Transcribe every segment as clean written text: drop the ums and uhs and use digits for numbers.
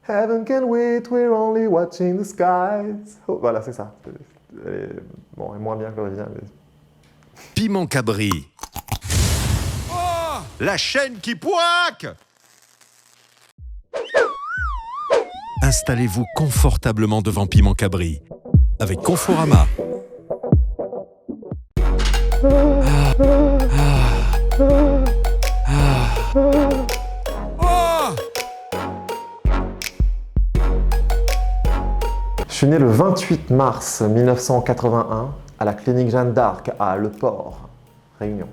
Heaven can wait, we're only watching the skies. Oh, voilà, c'est ça. Bon, elle est moins bien que l'original. Mais... Piment Cabri. Oh, la chaîne qui poique! Installez-vous confortablement devant Piment Cabri avec Conforama. Je suis né le 28 mars 1981 à la clinique Jeanne d'Arc à Le Port, Réunion.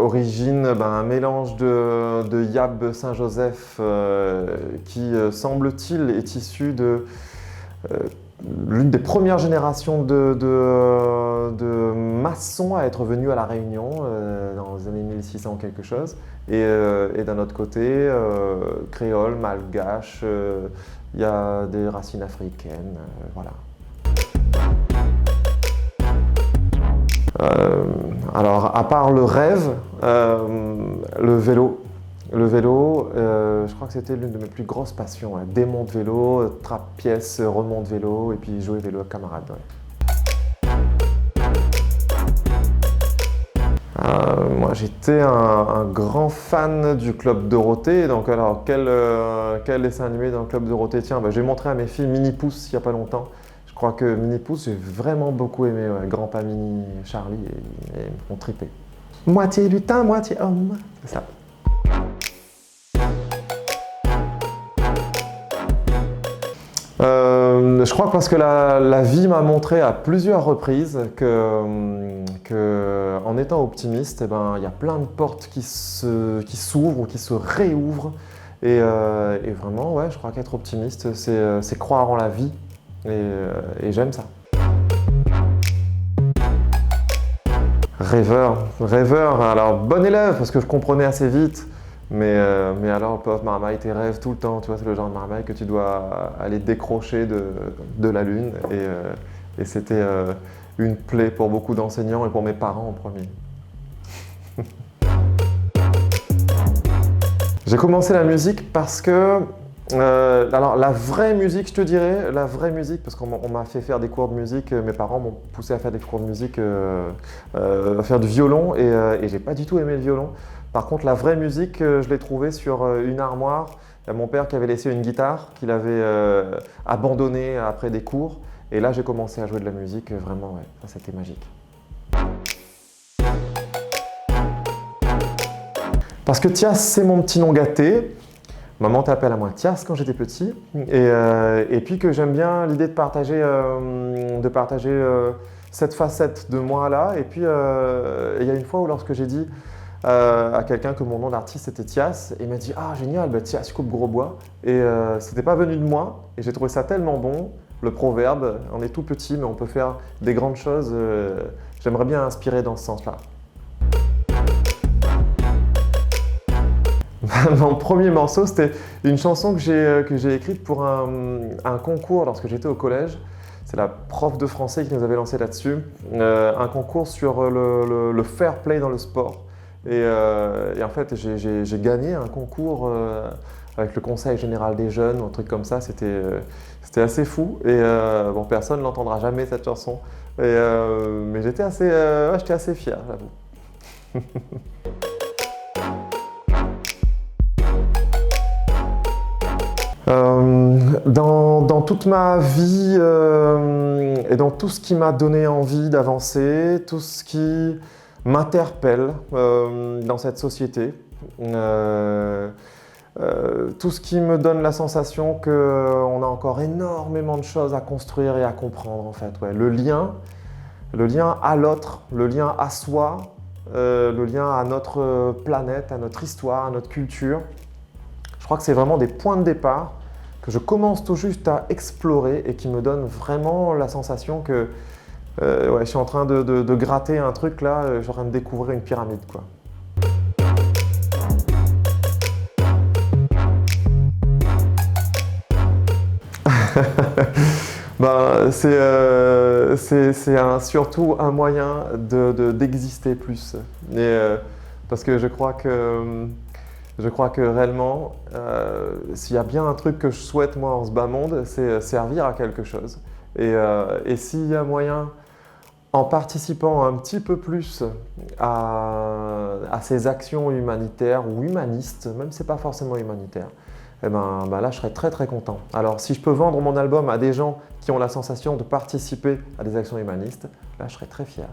Origine, un mélange de Yab Saint-Joseph qui, semble-t-il, est issu de l'une des premières générations de maçons à être venus à La Réunion dans les années 1600 quelque chose. Et d'un autre côté, créole, malgache, il y a des racines africaines, voilà. Alors, à part le rêve, le vélo. Le vélo, je crois que c'était l'une de mes plus grosses passions. Hein. Démonte vélo, trappe-pièce, remonte vélo, et puis jouer vélo avec camarades. Ouais. Moi, j'étais un grand fan du Club Dorothée. Donc, alors, quel dessin animé dans le Club Dorothée? Tiens, j'ai montré à mes filles Mini Pouce il n'y a pas longtemps. Je crois que Mini Pouce, j'ai vraiment beaucoup aimé. Ouais. Grand-pa Mini, Charlie, et ils me font triper. Moitié lutin, moitié homme. C'est ça. Je crois parce que la vie m'a montré à plusieurs reprises que en étant optimiste, il y a plein de portes qui s'ouvrent ou qui se réouvrent. Et vraiment, ouais, je crois qu'être optimiste, c'est croire en la vie. Et j'aime ça. Rêveur, alors bon élève parce que je comprenais assez vite. Mais alors, le pauvre marmaille, tes rêves tout le temps, tu vois, c'est le genre de marmaille que tu dois aller décrocher de la lune. Et c'était une plaie pour beaucoup d'enseignants et pour mes parents en premier. J'ai commencé la musique parce que, alors la vraie musique, je te dirais, la vraie musique, parce qu'on m'a fait faire des cours de musique, mes parents m'ont poussé à faire des cours de musique, à faire du violon, et j'ai pas du tout aimé le violon. Par contre, la vraie musique, je l'ai trouvée sur une armoire. Il y a mon père qui avait laissé une guitare, qu'il avait abandonnée après des cours. Et là, j'ai commencé à jouer de la musique, vraiment, ouais, ça c'était magique. Parce que Thias, c'est mon petit nom gâté. Maman t'appelle à moi Thias quand j'étais petit. Et puis que j'aime bien l'idée de partager cette facette de moi là. Et puis, il y a une fois où lorsque j'ai dit à quelqu'un que mon nom d'artiste était Thias, et il m'a dit « Ah génial, Thias coupe gros bois ». Et c'était pas venu de moi, et j'ai trouvé ça tellement bon, le proverbe, on est tout petit mais on peut faire des grandes choses, j'aimerais bien inspirer dans ce sens-là. Mon premier morceau, c'était une chanson que j'ai écrite pour un concours lorsque j'étais au collège. C'est la prof de français qui nous avait lancé là-dessus, un concours sur le fair play dans le sport. Et en fait, j'ai gagné un concours avec le Conseil général des jeunes, un truc comme ça. C'était assez fou. Et bon, personne ne l'entendra jamais, cette chanson. Mais j'étais assez fier, j'avoue. Dans toute ma vie et dans tout ce qui m'a donné envie d'avancer, tout ce qui m'interpelle dans cette société, tout ce qui me donne la sensation qu'on a encore énormément de choses à construire et à comprendre en fait. Ouais. Le lien à l'autre, le lien à soi, le lien à notre planète, à notre histoire, à notre culture. Je crois que c'est vraiment des points de départ que je commence tout juste à explorer et qui me donnent vraiment la sensation que ouais, je suis en train de gratter un truc là, je suis en train de découvrir une pyramide, quoi. C'est surtout un moyen d'exister plus. Et Parce que je crois que réellement, s'il y a bien un truc que je souhaite moi en ce bas monde, c'est servir à quelque chose. Et s'il y a moyen, en participant un petit peu plus à ces actions humanitaires ou humanistes, même si ce n'est pas forcément humanitaire, eh ben, là je serais très très content. Alors si je peux vendre mon album à des gens qui ont la sensation de participer à des actions humanistes, là je serais très fier.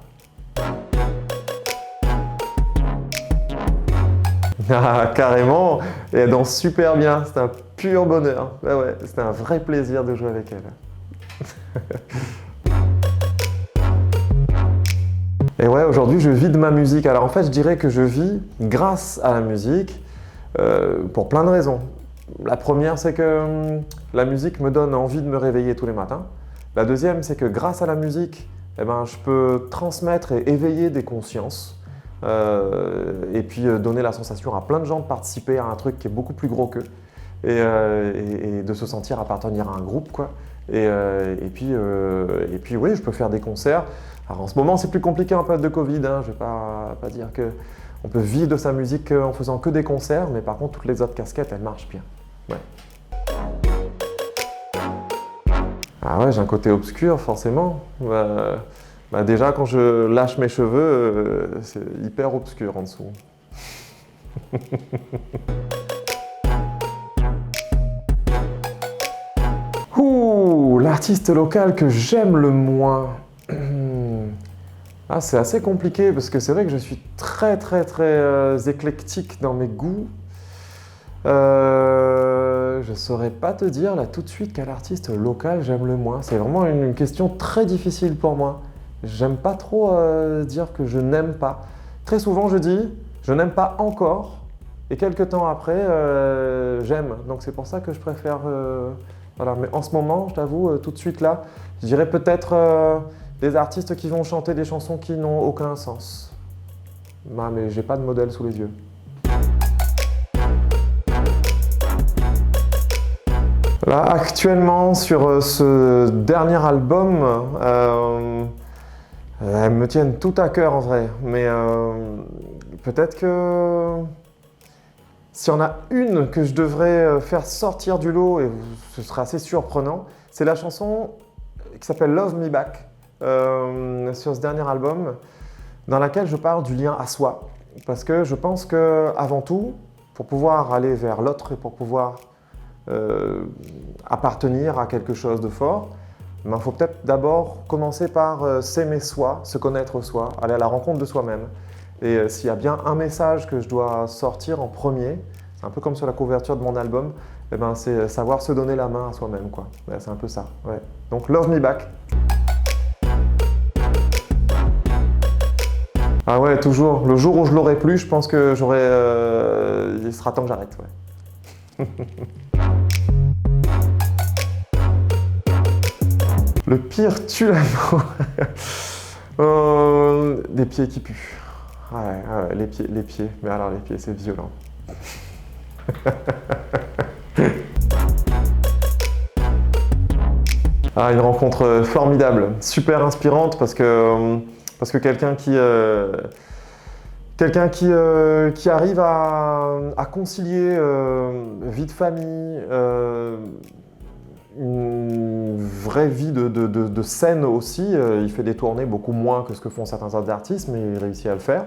Ah, carrément, et elle danse super bien, c'est un pur bonheur. Ouais, c'était un vrai plaisir de jouer avec elle. Et ouais, aujourd'hui je vis de ma musique. Alors en fait je dirais que je vis grâce à la musique pour plein de raisons. La première c'est que la musique me donne envie de me réveiller tous les matins. La deuxième c'est que grâce à la musique, eh ben, je peux transmettre et éveiller des consciences. Et puis donner la sensation à plein de gens de participer à un truc qui est beaucoup plus gros qu'eux et de se sentir appartenir à un groupe, quoi. Et puis oui, je peux faire des concerts. Alors en ce moment c'est plus compliqué en période de Covid, hein. Je ne vais pas dire qu'on peut vivre de sa musique en faisant que des concerts, mais par contre toutes les autres casquettes elles marchent bien. Ouais. Ah ouais, j'ai un côté obscur forcément. Déjà quand je lâche mes cheveux, c'est hyper obscur en dessous. Ouh, l'artiste local que j'aime le moins. Ah, c'est assez compliqué parce que c'est vrai que je suis très éclectique dans mes goûts. Je saurais pas te dire là tout de suite quel artiste local j'aime le moins. C'est vraiment une question très difficile pour moi. J'aime pas trop dire que je n'aime pas. Très souvent je dis je n'aime pas encore et quelques temps après j'aime. Donc c'est pour ça que je préfère. Voilà. Mais en ce moment, je t'avoue, tout de suite là, je dirais peut-être des artistes qui vont chanter des chansons qui n'ont aucun sens. Bah, mais j'ai pas de modèle sous les yeux. Là, actuellement, sur ce dernier album, elles me tiennent tout à cœur en vrai. Mais peut-être que s'il y en a une que je devrais faire sortir du lot, et ce sera assez surprenant, c'est la chanson qui s'appelle Love Me Back. Sur ce dernier album, dans laquelle je parle du lien à soi. Parce que je pense qu'avant tout, pour pouvoir aller vers l'autre et pour pouvoir appartenir à quelque chose de fort, il faut peut-être d'abord commencer par s'aimer soi, se connaître soi, aller à la rencontre de soi-même. Et s'il y a bien un message que je dois sortir en premier, c'est un peu comme sur la couverture de mon album, eh ben, c'est savoir se donner la main à soi-même, quoi. Ouais, c'est un peu ça. Ouais. Donc Love Me Back. Ah ouais, toujours. Le jour où je l'aurai plus, je pense que il sera temps que j'arrête. Ouais. Le pire tue l'amour. Des pieds qui puent. Ouais, les pieds. Mais alors les pieds, c'est violent. Ah, une rencontre formidable, super inspirante parce que quelqu'un qui arrive à concilier vie de famille, une vraie vie de scène aussi. Il fait des tournées beaucoup moins que ce que font certains autres artistes, mais il réussit à le faire.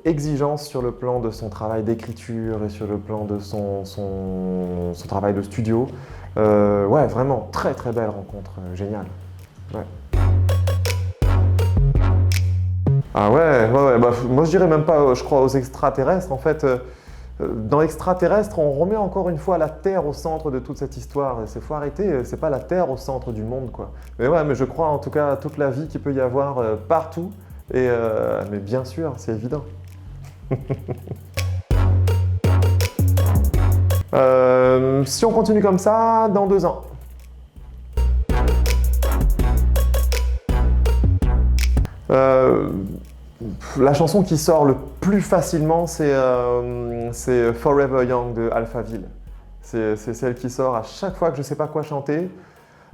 Exigence sur le plan de son travail d'écriture et sur le plan de son travail de studio. Ouais, vraiment, très belle rencontre, géniale. Ouais. Ah ouais, bah, moi je dirais même pas, je crois, aux extraterrestres. En fait, dans l'extraterrestre, on remet encore une fois la Terre au centre de toute cette histoire. Il faut arrêter, c'est pas la Terre au centre du monde, quoi. Mais ouais, mais je crois en tout cas à toute la vie qu'il peut y avoir partout. Mais bien sûr, c'est évident. Si on continue comme ça, dans 2 ans. La chanson qui sort le plus facilement, c'est Forever Young de Alphaville. C'est celle qui sort à chaque fois que je ne sais pas quoi chanter.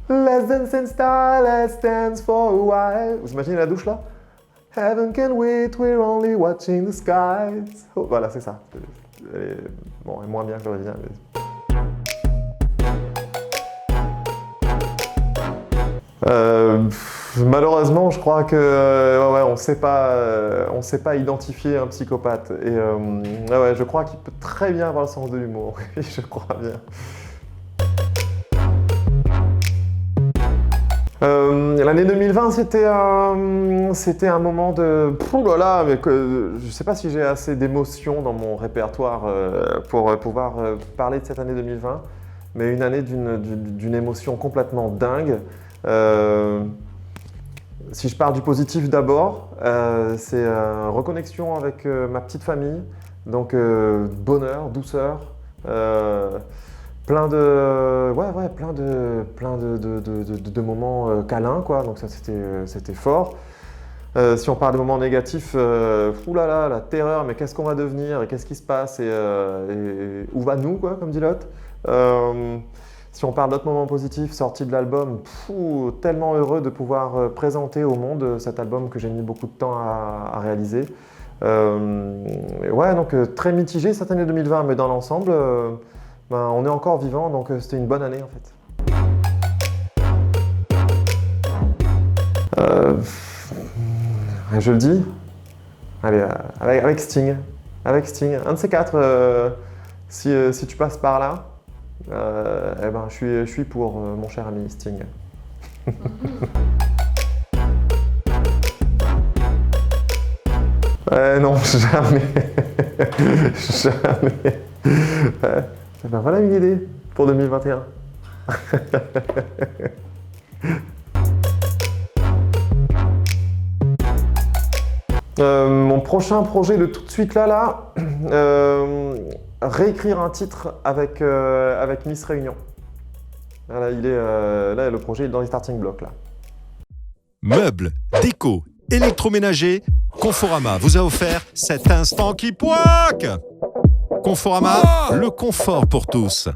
Let's dance and star, let's dance for a while. Vous imaginez la douche là? Heaven can wait, we're only watching the skies. Oh, voilà, c'est ça. Bon, elle est moins bien que l'original. Mais... malheureusement, je crois que ouais, on sait pas identifier un psychopathe. Et ouais, je crois qu'il peut très bien avoir le sens de l'humour. Je crois bien. L'année 2020, c'était un moment de... Ouh là là, mais je ne sais pas si j'ai assez d'émotions dans mon répertoire pour pouvoir parler de cette année 2020, mais une année d'une émotion complètement dingue. Si je pars du positif d'abord, c'est reconnexion avec ma petite famille, donc bonheur, douceur, plein de moments câlins, quoi. Donc ça c'était fort. Si on parle de moments négatifs, oulala, la terreur, mais qu'est-ce qu'on va devenir et qu'est-ce qui se passe et où va-nous, quoi, comme dit l'autre. Si on parle d'autres moments positifs, sortie de l'album, tellement heureux de pouvoir présenter au monde cet album que j'ai mis beaucoup de temps à réaliser. Ouais, donc très mitigé cette année 2020, mais dans l'ensemble, on est encore vivant, donc c'était une bonne année en fait. Je le dis, allez, avec Sting. Avec Sting, un de ces quatre, si tu passes par là, eh ben, je suis pour mon cher ami Sting. Non, jamais. Jamais. Ben voilà une idée pour 2021. Mon prochain projet de tout de suite là, réécrire un titre avec Miss Réunion. Là, là, le projet est dans les starting blocks là. Meubles, déco, électroménager, Conforama vous a offert cet instant qui poique. Conforama, le confort pour tous.